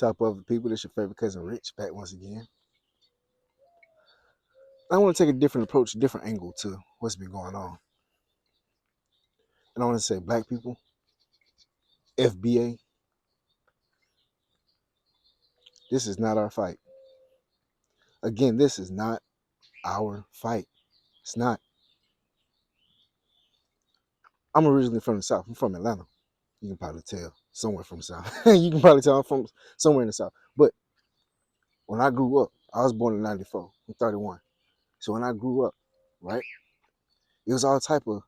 Top of people, this your favorite cousin Rich back once again. I want to take a different approach, a different angle to what's been going on. And I want to say, black people, FBA, this is not our fight. Again, this is not our fight. It's not. I'm originally from the South. I'm from Atlanta. You can probably tell somewhere from the South. You can probably tell I'm from somewhere in the South. But when I grew up, I was born in 94. I'm 31. So when I grew up, right, it was all type of,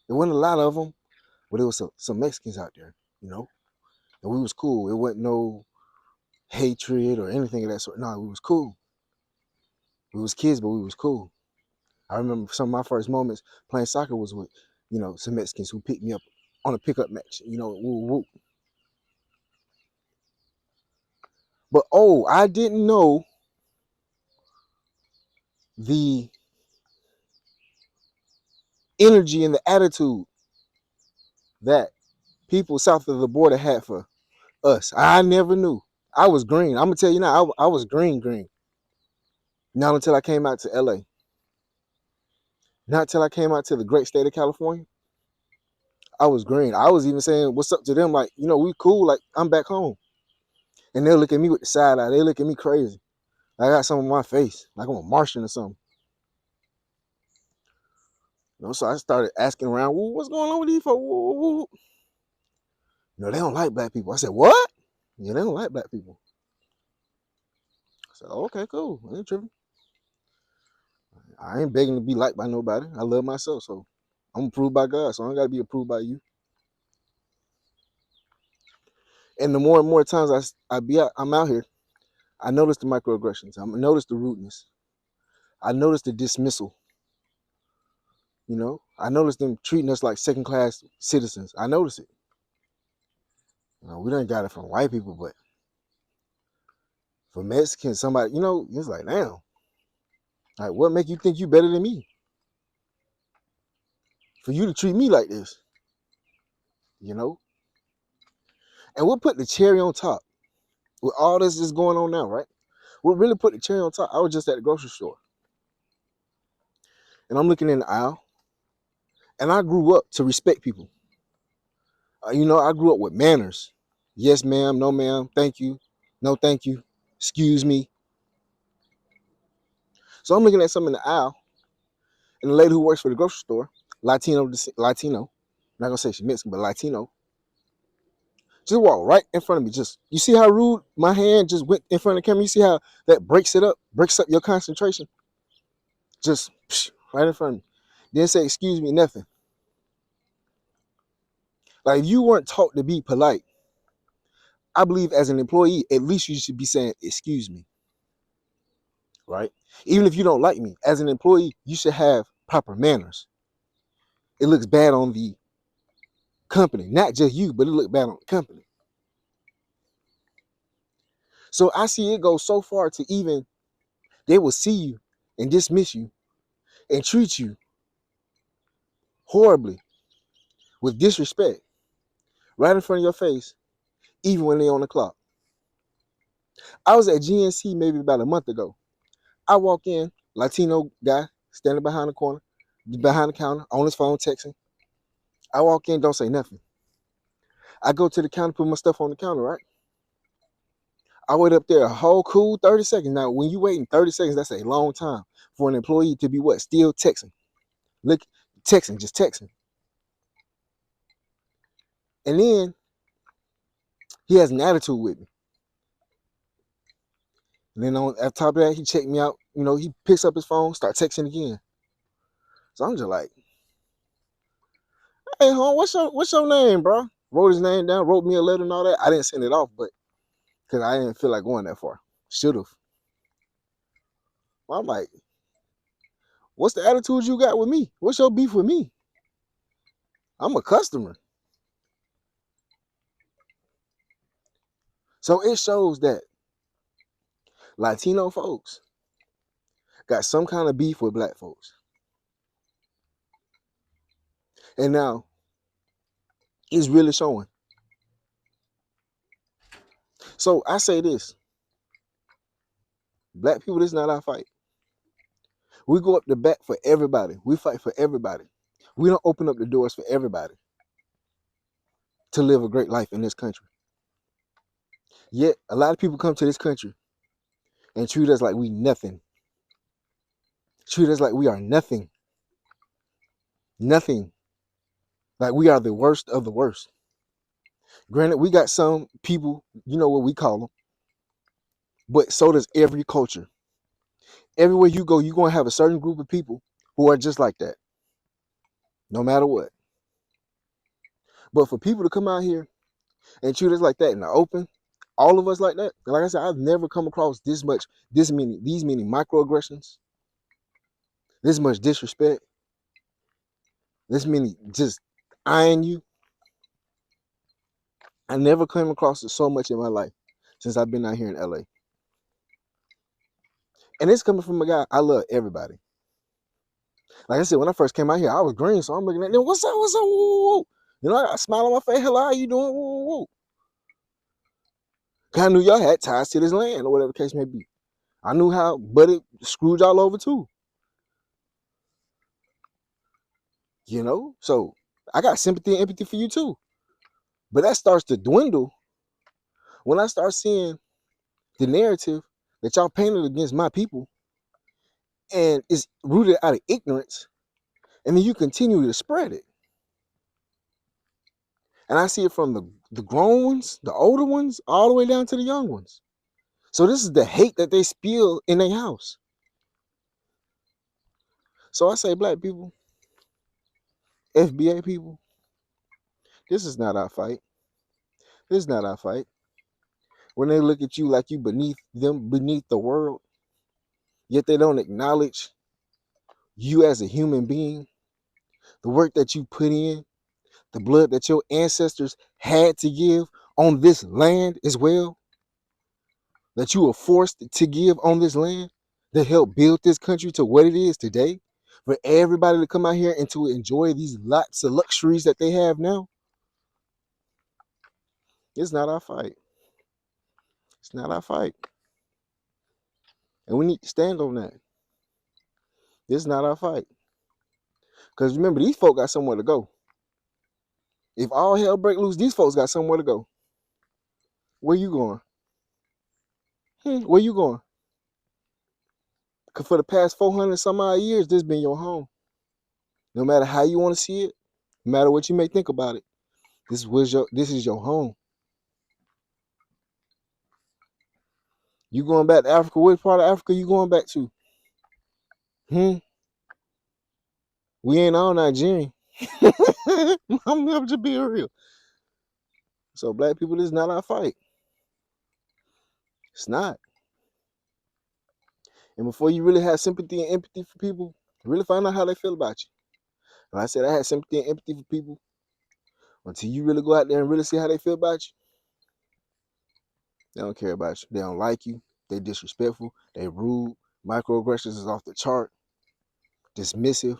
there wasn't a lot of them, but there was some Mexicans out there, you know? And we was cool. It wasn't no hatred or anything of that sort. No, we was cool. We was kids, but we was cool. I remember some of my first moments playing soccer was with, some Mexicans who picked me up on a pickup match, woo woo. But I didn't know the energy and the attitude that people south of the border had for us. I never knew. I was green. I'm gonna tell you now, I was green. Not until I came out to LA. Not until I came out to the great state of California. I was green. I was even saying what's up to them, like, we cool, like I'm back home. And they'll look at me with the side eye. They look at me crazy. I got something on my face, like I'm a Martian or something. So I started asking around, well, what's going on with these folks? They don't like black people. I said, what? Yeah, they don't like black people. I said, okay, cool. I ain't tripping. I ain't begging to be liked by nobody. I love myself, so I'm approved by God, so I don't gotta be approved by you. And the more and more times I'm out here, I notice the microaggressions. I notice the rudeness. I notice the dismissal. I notice them treating us like second-class citizens. I notice it. We done got it from white people, but for Mexicans, somebody, it's like, damn. Like, what make you think you better than me? For you to treat me like this, And we'll put the cherry on top with all this is going on now, right? What really put the cherry on top, I was just at the grocery store. And I'm looking in the aisle. And I grew up to respect people. I grew up with manners. Yes, ma'am. No, ma'am. Thank you. No, thank you. Excuse me. So I'm looking at something in the aisle. And the lady who works for the grocery store, Latino, not gonna say she's Mexican, but Latino, just walked right in front of me. Just, you see how rude my hand just went in front of the camera? You see how that breaks up your concentration? Just right in front of me. Didn't say excuse me, nothing. Like, if you weren't taught to be polite, I believe as an employee, at least you should be saying excuse me, right? Even if you don't like me, as an employee, you should have proper manners. It looks bad on the company, not just you, but it looks bad on the company. So I see it go so far to even they will see you and dismiss you and treat you horribly with disrespect right in front of your face, even when they're on the clock. I was at GNC maybe about a month ago. I walk in, Latino guy standing behind the counter, on his phone texting. I walk in, don't say nothing. I go to the counter, put my stuff on the counter, right? I wait up there a whole cool 30 seconds. Now, when you waiting 30 seconds, that's a long time for an employee to be what? Still texting. Look, just texting. And then he has an attitude with me. And then on top of that, he checked me out. He picks up his phone, start texting again. So I'm just like, hey, hon, what's your name, bro? Wrote his name down, wrote me a letter and all that. I didn't send it off, but because I didn't feel like going that far. Should have. Well, I'm like, what's the attitude you got with me? What's your beef with me? I'm a customer. So it shows that Latino folks got some kind of beef with black folks. And now it's really showing. So I say this: black people, this is not our fight. We go up the bat for everybody. We fight for everybody. We don't open up the doors for everybody to live a great life in this country. Yet a lot of people come to this country and treat us like we nothing. Treat us like we are nothing. Nothing. Like we are the worst of the worst. Granted, we got some people, you know what we call them, but so does every culture. Everywhere you go, you're going to have a certain group of people who are just like that, no matter what. But for people to come out here and treat us like that in the open, all of us like that, like I said, I've never come across these many microaggressions, this much disrespect, this many just eyeing you. I never came across it so much in my life since I've been out here in LA. And it's coming from a guy, I love everybody. Like I said, when I first came out here, I was green, so I'm looking at them, what's up, what's up, woo, woo. You know, I got a smile on my face, hello, how you doing, woo, woo, woo. I knew y'all had ties to this land, or whatever the case may be. I knew how, but it screwed y'all over too. You know, so I got sympathy and empathy for you too. But that starts to dwindle when I start seeing the narrative that y'all painted against my people, and it's rooted out of ignorance, and then you continue to spread it. And I see it from the grown ones, the older ones, all the way down to the young ones. So this is the hate that they spill in their house. So I say, black people, FBA people, this is not our fight. This is not our fight. When they look at you like you beneath them, beneath the world, yet they don't acknowledge you as a human being, the work that you put in, the blood that your ancestors had to give on this land as well, that you were forced to give on this land, that helped build this country to what it is today, for everybody to come out here and to enjoy these lots of luxuries that they have now. It's not our fight. It's not our fight. And we need to stand on that. It's not our fight. Because remember, these folk got somewhere to go. If all hell break loose, these folks got somewhere to go. Where you going? Where you going? Because for the past 400 some odd years, this been your home. No matter how you want to see it, no matter what you may think about it, this is your home. You going back to Africa? Which part of Africa you going back to? We ain't all Nigerian. I'm just being real. So black people, this is not our fight. It's not. And before you really have sympathy and empathy for people, really find out how they feel about you. And I said I had sympathy and empathy for people until you really go out there and really see how they feel about you. They don't care about you. They don't like you. They disrespectful. They rude. Microaggressions is off the chart. Dismissive.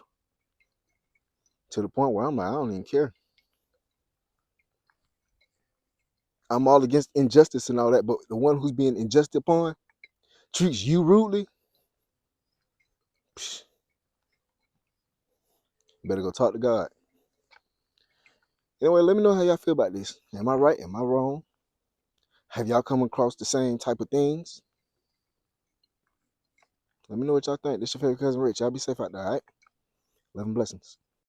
To the point where I'm like, I don't even care. I'm all against injustice and all that, but the one who's being injustice upon treats you rudely, psh, better go talk to God. Anyway, let me know how y'all feel about this. Am I right? Am I wrong? Have y'all come across the same type of things? Let me know what y'all think. This your favorite cousin Rich. Y'all be safe out there, all right? Love and blessings.